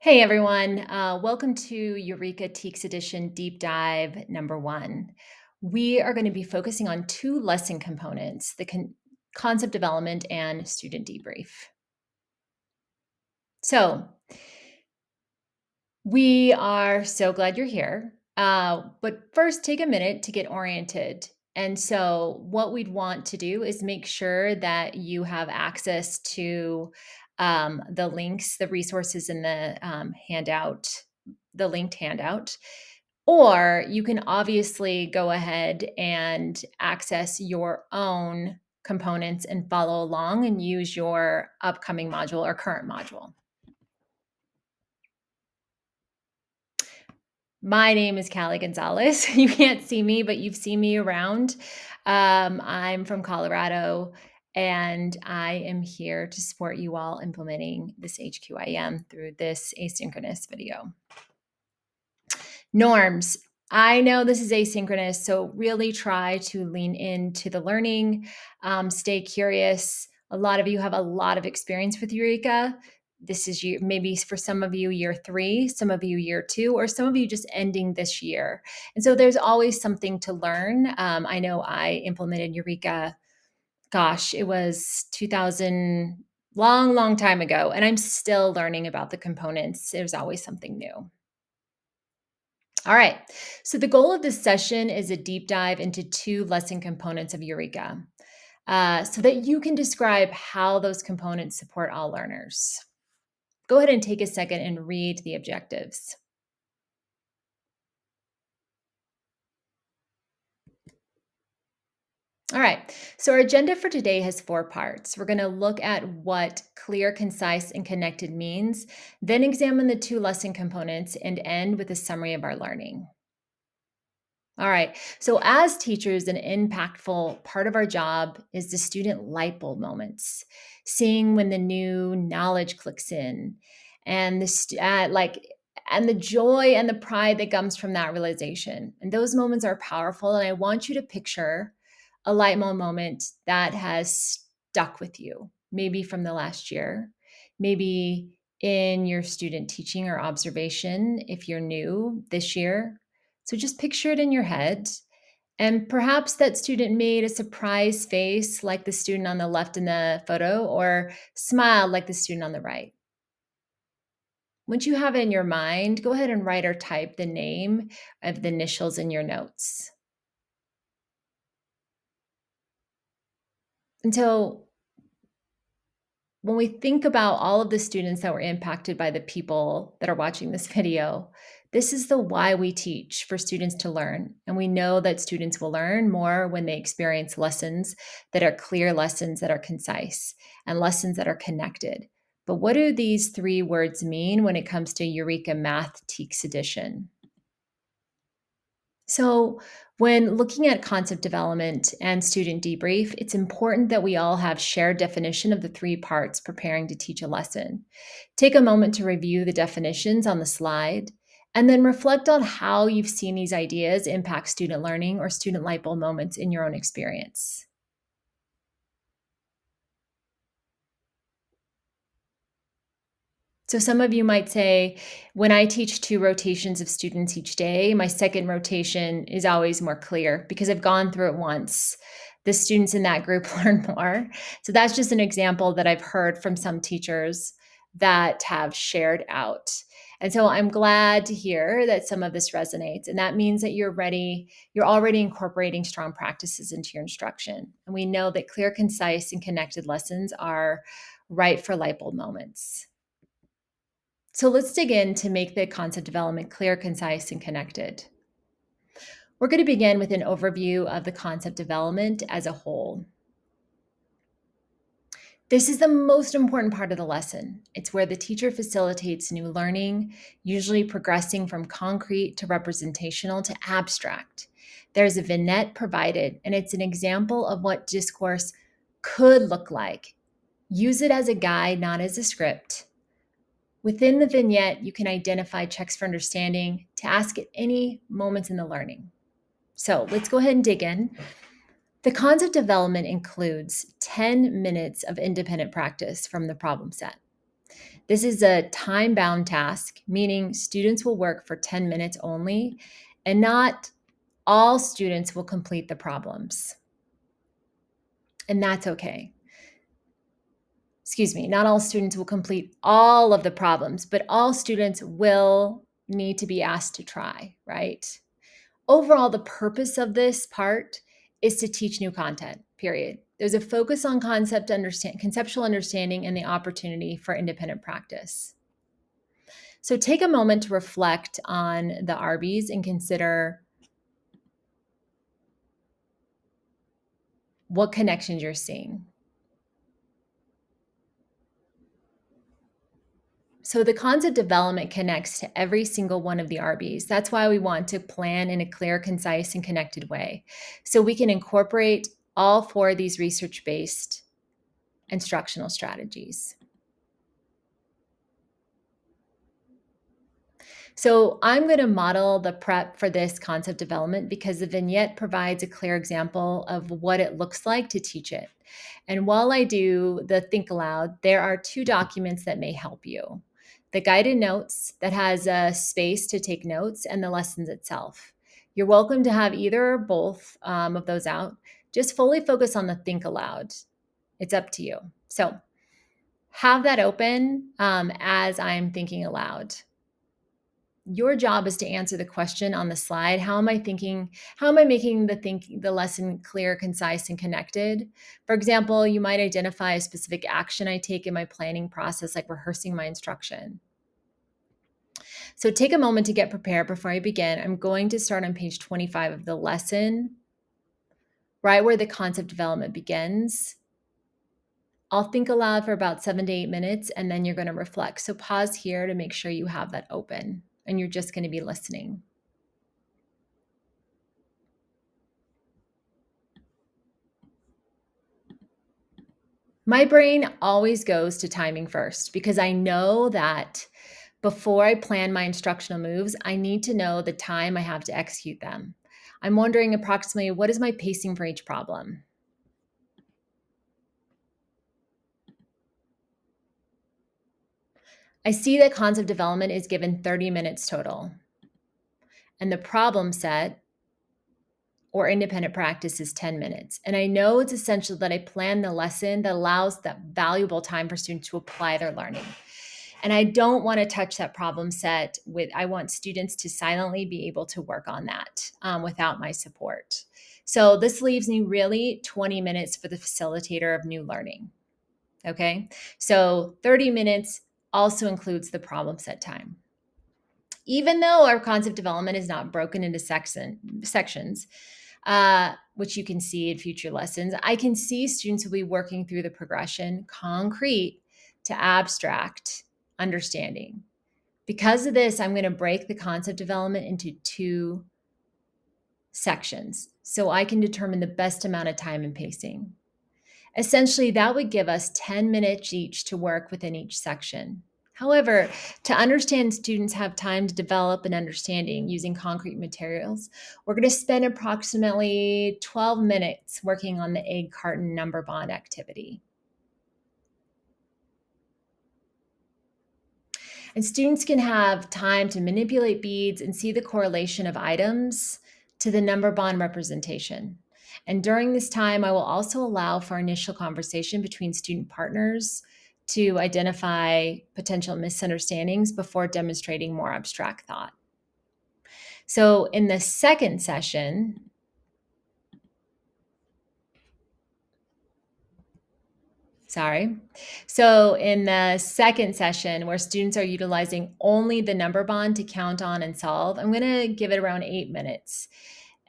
Hey everyone, welcome to Eureka Teaks Edition Deep Dive number one. We are going to be focusing on two lesson components, the concept development and student debrief. So, we are so glad you're here. But first, take a minute to get oriented. And so, what we'd want to do is make sure that you have access to the links, the resources in the handout, the linked handout. Or you can obviously go ahead and access your own components and follow along and use your upcoming module or current module. My name is Callie Gonzalez. You can't see me, but you've seen me around. I'm from Colorado, and I am here to support you all implementing this HQIM through this asynchronous video. Norms. I know this is asynchronous, so really try to lean into the learning, stay curious. A lot of you have a lot of experience with Eureka. This is you, maybe for some of you, year 3, some of you, year 2, or some of you just ending this year. And so there's always something to learn. I know I implemented Eureka, gosh, it was 2000, long time ago, and I'm still learning about the components. There's always something new. All right. So the goal of this session is a deep dive into two lesson components of Eureka so that you can describe how those components support all learners. Go ahead and take a second and read the objectives. All right. So our agenda for today has 4 parts. We're going to look at what clear, concise, and connected means, then examine the two lesson components, and end with a summary of our learning. All right. So, as teachers, an impactful part of our job is the student light bulb moments, seeing when the new knowledge clicks in, and and the joy and the pride that comes from that realization. And those moments are powerful. And I want you to picture a light bulb moment that has stuck with you, maybe from the last year, maybe in your student teaching or observation if you're new this year. So just picture it in your head. And perhaps that student made a surprise face like the student on the left in the photo, or smiled like the student on the right. Once you have it in your mind, go ahead and write or type the name of the initials in your notes. And so when we think about all of the students that were impacted by the people that are watching this video, this is the why we teach, for students to learn. And we know that students will learn more when they experience lessons that are clear, lessons that are concise, and lessons that are connected. But what do these 3 words mean when it comes to Eureka Math Teaks Edition? So, when looking at concept development and student debrief, it's important that we all have shared definition of the 3 parts preparing to teach a lesson. Take a moment to review the definitions on the slide, and then reflect on how you've seen these ideas impact student learning or student light bulb moments in your own experience. So some of you might say, when I teach 2 rotations of students each day, my second rotation is always more clear because I've gone through it once. The students in that group learn more. So that's just an example that I've heard from some teachers that have shared out. And so I'm glad to hear that some of this resonates. And that means that you're already incorporating strong practices into your instruction. And we know that clear, concise, and connected lessons are right for light bulb moments. So let's dig in to make the concept development clear, concise, and connected. We're going to begin with an overview of the concept development as a whole. This is the most important part of the lesson. It's where the teacher facilitates new learning, usually progressing from concrete to representational to abstract. There's a vignette provided, and it's an example of what discourse could look like. Use it as a guide, not as a script. Within the vignette, you can identify checks for understanding to ask at any moments in the learning. So let's go ahead and dig in. The concept development includes 10 minutes of independent practice from the problem set. This is a time-bound task, meaning students will work for 10 minutes only, and not all students will complete the problems. And that's okay. Excuse me, not all students will complete all of the problems, but all students will need to be asked to try, right? Overall, the purpose of this part is to teach new content, period. There's a focus on conceptual understanding and the opportunity for independent practice. So take a moment to reflect on the RBs and consider what connections you're seeing. So the concept development connects to every single one of the RBs. That's why we want to plan in a clear, concise, and connected way. So we can incorporate all four of these research-based instructional strategies. So I'm going to model the prep for this concept development because the vignette provides a clear example of what it looks like to teach it. And while I do the think aloud, there are two documents that may help you. The guided notes that has a space to take notes and the lessons itself. You're welcome to have either or both of those out. Just fully focus on the think aloud. It's up to you. So have that open as I'm thinking aloud. Your job is to answer the question on the slide. How am I thinking? How am I making the lesson clear, concise, and connected? For example, you might identify a specific action I take in my planning process, like rehearsing my instruction. So take a moment to get prepared before I begin. I'm going to start on page 25 of the lesson, right where the concept development begins. I'll think aloud for about 7 to 8 minutes, and then you're going to reflect. So pause here to make sure you have that open, and you're just going to be listening. My brain always goes to timing first because I know that before I plan my instructional moves, I need to know the time I have to execute them. I'm wondering approximately what is my pacing for each problem? I see that concept development is given 30 minutes total, and the problem set or independent practice is 10 minutes. And I know it's essential that I plan the lesson that allows that valuable time for students to apply their learning. And I don't want to touch that problem set I want students to silently be able to work on that without my support. So this leaves me really 20 minutes for the facilitator of new learning. Okay. So 30 minutes also includes the problem set time. Even though our concept development is not broken into sections, which you can see in future lessons, I can see students will be working through the progression, concrete to abstract understanding. Because of this, I'm going to break the concept development into two sections so I can determine the best amount of time and pacing. Essentially, that would give us 10 minutes each to work within each section. However, to understand students have time to develop an understanding using concrete materials, we're going to spend approximately 12 minutes working on the egg carton number bond activity. And students can have time to manipulate beads and see the correlation of items to the number bond representation. And during this time, I will also allow for initial conversation between student partners to identify potential misunderstandings before demonstrating more abstract thought. So in the second session, So in the second session, where students are utilizing only the number bond to count on and solve, I'm going to give it around 8 minutes.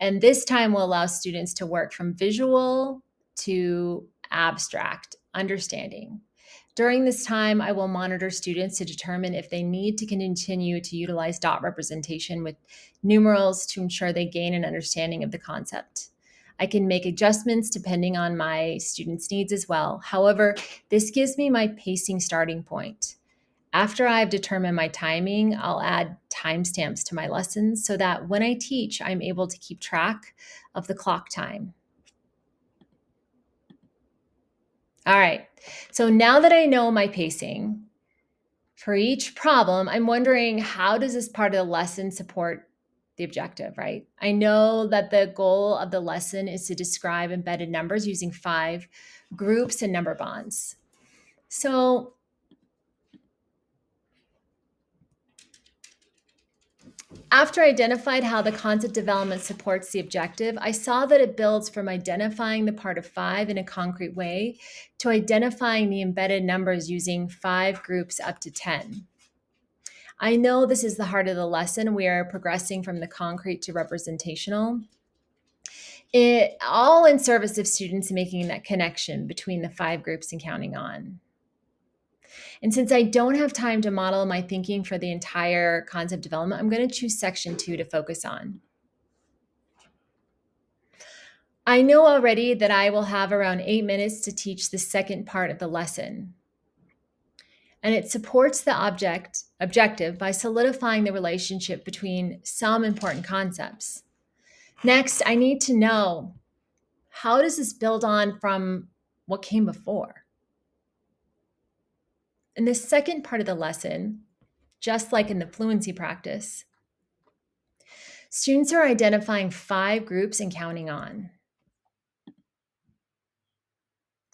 And this time will allow students to work from visual to abstract understanding. During this time, I will monitor students to determine if they need to continue to utilize dot representation with numerals to ensure they gain an understanding of the concept. I can make adjustments depending on my students' needs as well. However, this gives me my pacing starting point. After I've determined my timing, I'll add timestamps to my lessons so that when I teach, I'm able to keep track of the clock time. All right, so now that I know my pacing, For each problem, I'm wondering, how does this part of the lesson support the objective, right? I know that the goal of the lesson is to describe embedded numbers using 5 groups and number bonds. So after I identified how the concept development supports the objective, I saw that it builds from identifying the part of 5 in a concrete way to identifying the embedded numbers using 5 groups up to 10. I know this is the heart of the lesson. We are progressing from the concrete to representational. It all in service of students making that connection between the 5 groups and counting on. And since I don't have time to model my thinking for the entire concept development, I'm going to choose section 2 to focus on. I know already that I will have around 8 minutes to teach the second part of the lesson. And it supports the objective by solidifying the relationship between some important concepts. Next, I need to know, how does this build on from what came before? In the second part of the lesson, just like in the fluency practice, students are identifying 5 groups and counting on.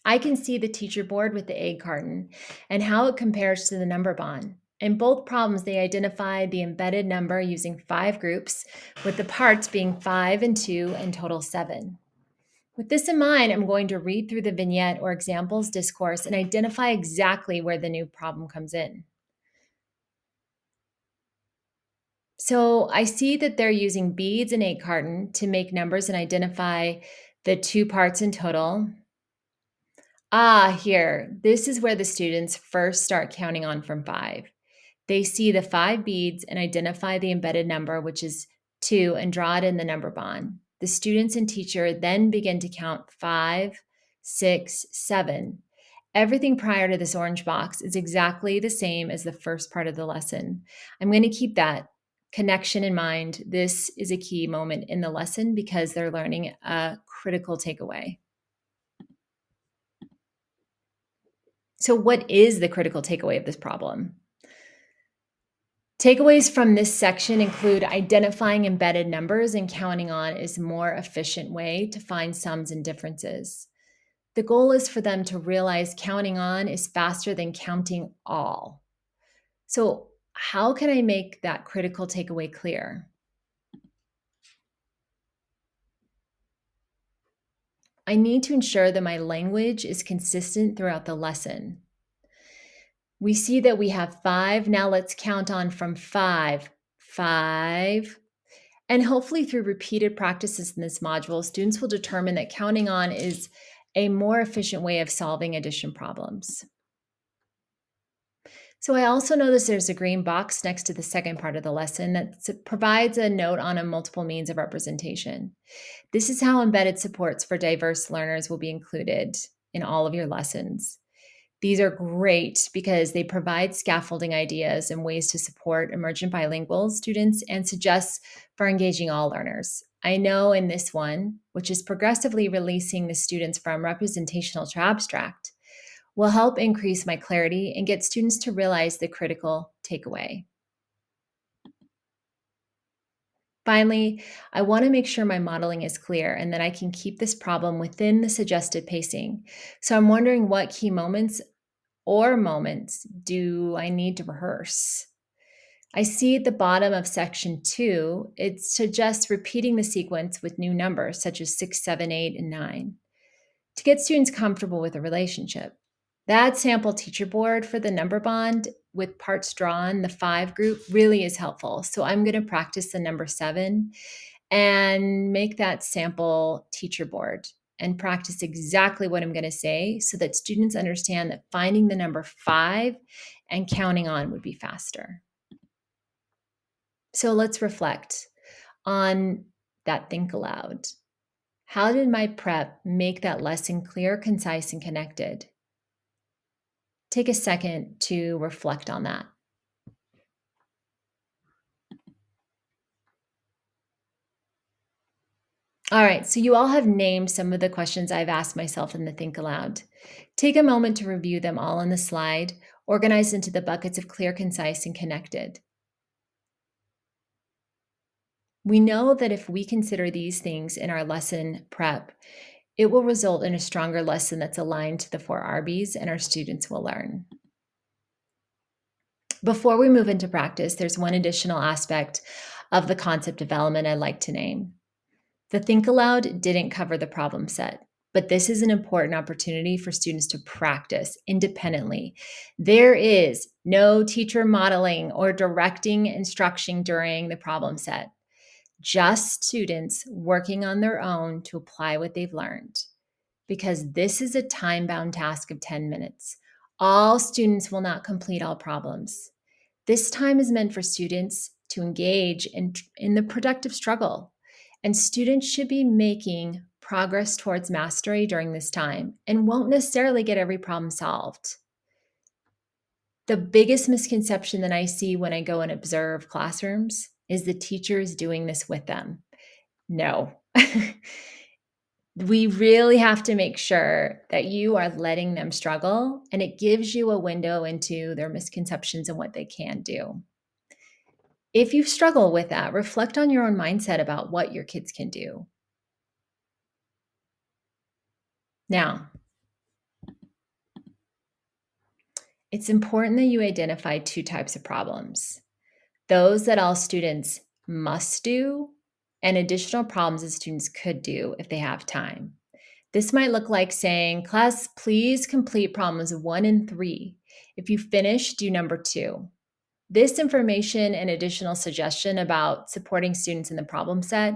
I can see the teacher board with the egg carton and how it compares to the number bond. In both problems, they identified the embedded number using 5 groups, with the parts being 5 and 2 and total 7. With this in mind, I'm going to read through the vignette or examples discourse and identify exactly where the new problem comes in. So I see that they're using beads and egg carton to make numbers and identify the 2 parts in total. Here, this is where the students first start counting on from 5. They see the 5 beads and identify the embedded number, which is 2, and draw it in the number bond. The students and teacher then begin to count 5, 6, 7. Everything prior to this orange box is exactly the same as the first part of the lesson. I'm going to keep that connection in mind. This is a key moment in the lesson because they're learning a critical takeaway. So, what is the critical takeaway of this problem? Takeaways from this section include identifying embedded numbers and counting on is a more efficient way to find sums and differences. The goal is for them to realize counting on is faster than counting all. So, how can I make that critical takeaway clear? I need to ensure that my language is consistent throughout the lesson. We see that we have 5. Now let's count on from 5. 5. And hopefully, through repeated practices in this module, students will determine that counting on is a more efficient way of solving addition problems. So I also notice there's a green box next to the second part of the lesson that provides a note on a multiple means of representation. This is how embedded supports for diverse learners will be included in all of your lessons. These are great because they provide scaffolding ideas and ways to support emergent bilingual students and suggests for engaging all learners. I know in this one, which is progressively releasing the students from representational to abstract, will help increase my clarity and get students to realize the critical takeaway. Finally, I want to make sure my modeling is clear and that I can keep this problem within the suggested pacing. So I'm wondering, what key moments do I need to rehearse? I see at the bottom of section 2, it suggests repeating the sequence with new numbers such as 6, 7, 8, and 9 to get students comfortable with the relationship. That sample teacher board for the number bond with parts drawn, the 5 group, really is helpful. So I'm going to practice the number 7 and make that sample teacher board and practice exactly what I'm going to say so that students understand that finding the number 5 and counting on would be faster. So let's reflect on that think aloud. How did my prep make that lesson clear, concise, and connected? Take a second to reflect on that. All right, so you all have named some of the questions I've asked myself in the Think Aloud. Take a moment to review them all on the slide organized into the buckets of clear, concise, and connected. We know that if we consider these things in our lesson prep, it will result in a stronger lesson that's aligned to the 4 RBs and our students will learn. Before we move into practice, there's one additional aspect of the concept development I'd like to name. The Think Aloud didn't cover the problem set, but this is an important opportunity for students to practice independently. There is no teacher modeling or directing instruction during the problem set, just students working on their own to apply what they've learned. Because this is a time-bound task of 10 minutes. All students will not complete all problems. This time is meant for students to engage in the productive struggle, and students should be making progress towards mastery during this time and won't necessarily get every problem solved. The biggest misconception that I see when I go and observe classrooms is the teacher is doing this with them. No. We really have to make sure that you are letting them struggle, and it gives you a window into their misconceptions and what they can do. If you struggle with that, reflect on your own mindset about what your kids can do. Now, it's important that you identify 2 types of problems: those that all students must do, and additional problems that students could do if they have time. This might look like saying, "Class, please complete problems 1 and 3. If you finish, do number 2." This information and additional suggestion about supporting students in the problem set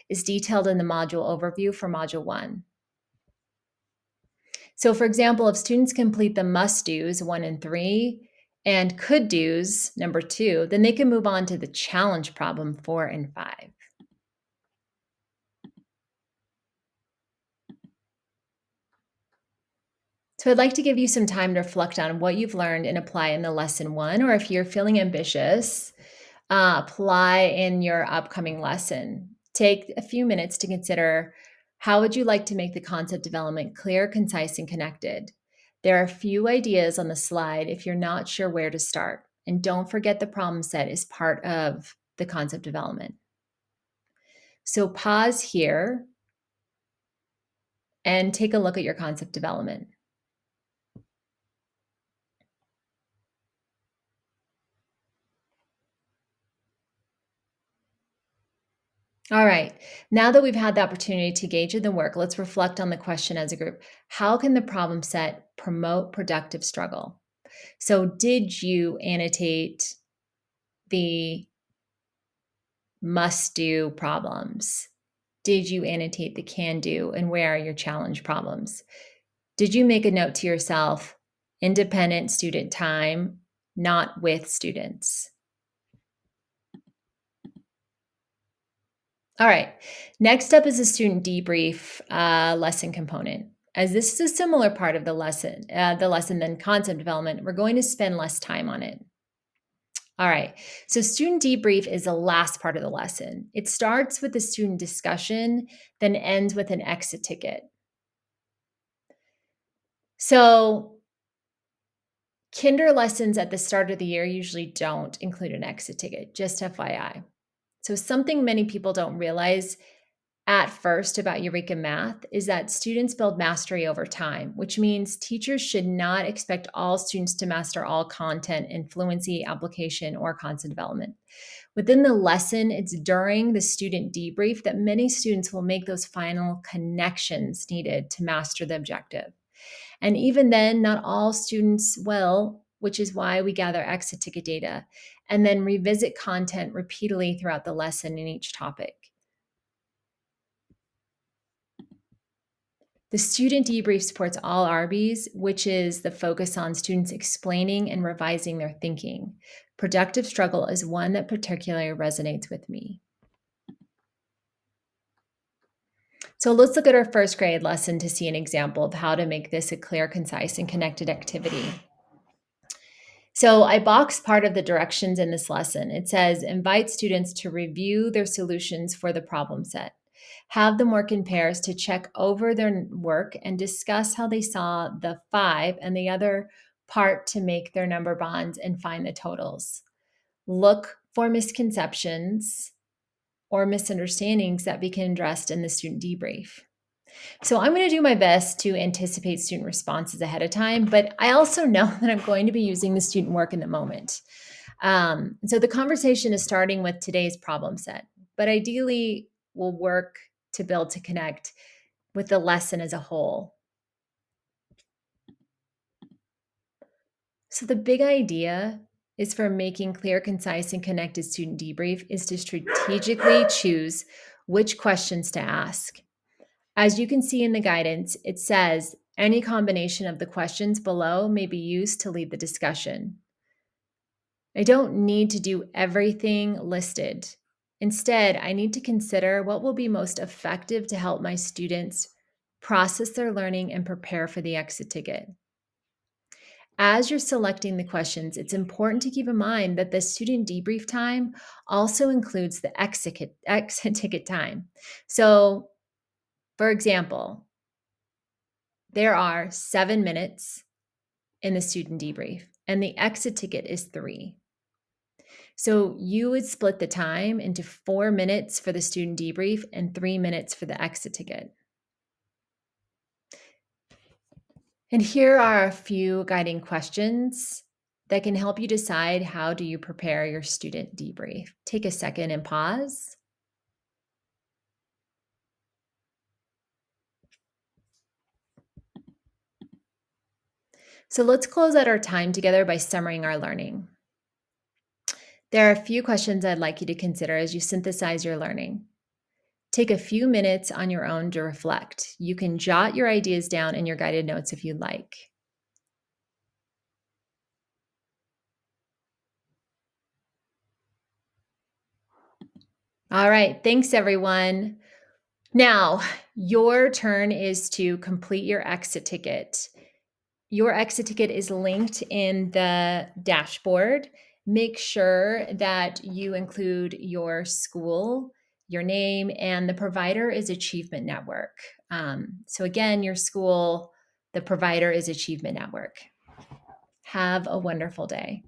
is detailed in the module overview for Module 1. So, for example, if students complete the must-dos 1 and 3 and could-dos number 2, then they can move on to the challenge problem 4 and 5. So I'd like to give you some time to reflect on what you've learned and apply in the lesson 1, or if you're feeling ambitious, apply in your upcoming lesson. Take a few minutes to consider, how would you like to make the concept development clear, concise, and connected? There are a few ideas on the slide if you're not sure where to start. And don't forget the problem set is part of the concept development. So pause here and take a look at your concept development. All right, now that we've had the opportunity to engage in the work, let's reflect on the question as a group. How can the problem set promote productive struggle? So did you annotate the must-do problems? Did you annotate the can-do, and where are your challenge problems? Did you make a note to yourself, independent student time, not with students? All right, next up is a student debrief lesson component. As this is a similar part of the lesson than concept development, we're going to spend less time on it. All right, so student debrief is the last part of the lesson. It starts with the student discussion, then ends with an exit ticket. So kinder lessons at the start of the year usually don't include an exit ticket, just FYI. So something many people don't realize at first about Eureka Math is that students build mastery over time, which means teachers should not expect all students to master all content in fluency, application, or concept development. Within the lesson, it's during the student debrief that many students will make those final connections needed to master the objective. And even then, not all students will, which is why we gather exit ticket data and then revisit content repeatedly throughout the lesson in each topic. The student debrief supports all RBs, which is the focus on students explaining and revising their thinking. Productive struggle is one that particularly resonates with me. So let's look at our first grade lesson to see an example of how to make this a clear, concise, and connected activity. So I boxed part of the directions in this lesson. It says, invite students to review their solutions for the problem set. Have them work in pairs to check over their work and discuss how they saw the 5 and the other part to make their number bonds and find the totals. Look for misconceptions or misunderstandings that become addressed in the student debrief. So I'm going to do my best to anticipate student responses ahead of time, but I also know that I'm going to be using the student work in the moment. So the conversation is starting with today's problem set, but ideally we'll work to build to connect with the lesson as a whole. So the big idea is for making clear, concise, and connected student debrief is to strategically choose which questions to ask. As you can see in the guidance, it says any combination of the questions below may be used to lead the discussion. I don't need to do everything listed. Instead, I need to consider what will be most effective to help my students process their learning and prepare for the exit ticket. As you're selecting the questions, it's important to keep in mind that the student debrief time also includes the exit ticket time. So, for example, there are 7 minutes in the student debrief, and the exit ticket is 3. So you would split the time into 4 minutes for the student debrief and 3 minutes for the exit ticket. And here are a few guiding questions that can help you decide how do you prepare your student debrief. Take a second and pause. So let's close out our time together by summarizing our learning. There are a few questions I'd like you to consider as you synthesize your learning. Take a few minutes on your own to reflect. You can jot your ideas down in your guided notes if you'd like. All right, thanks everyone. Now, your turn is to complete your exit ticket. Your exit ticket is linked in the dashboard. Make sure that you include your school, your name, and the provider is Achievement Network. So again, your school, the provider is Achievement Network. Have a wonderful day.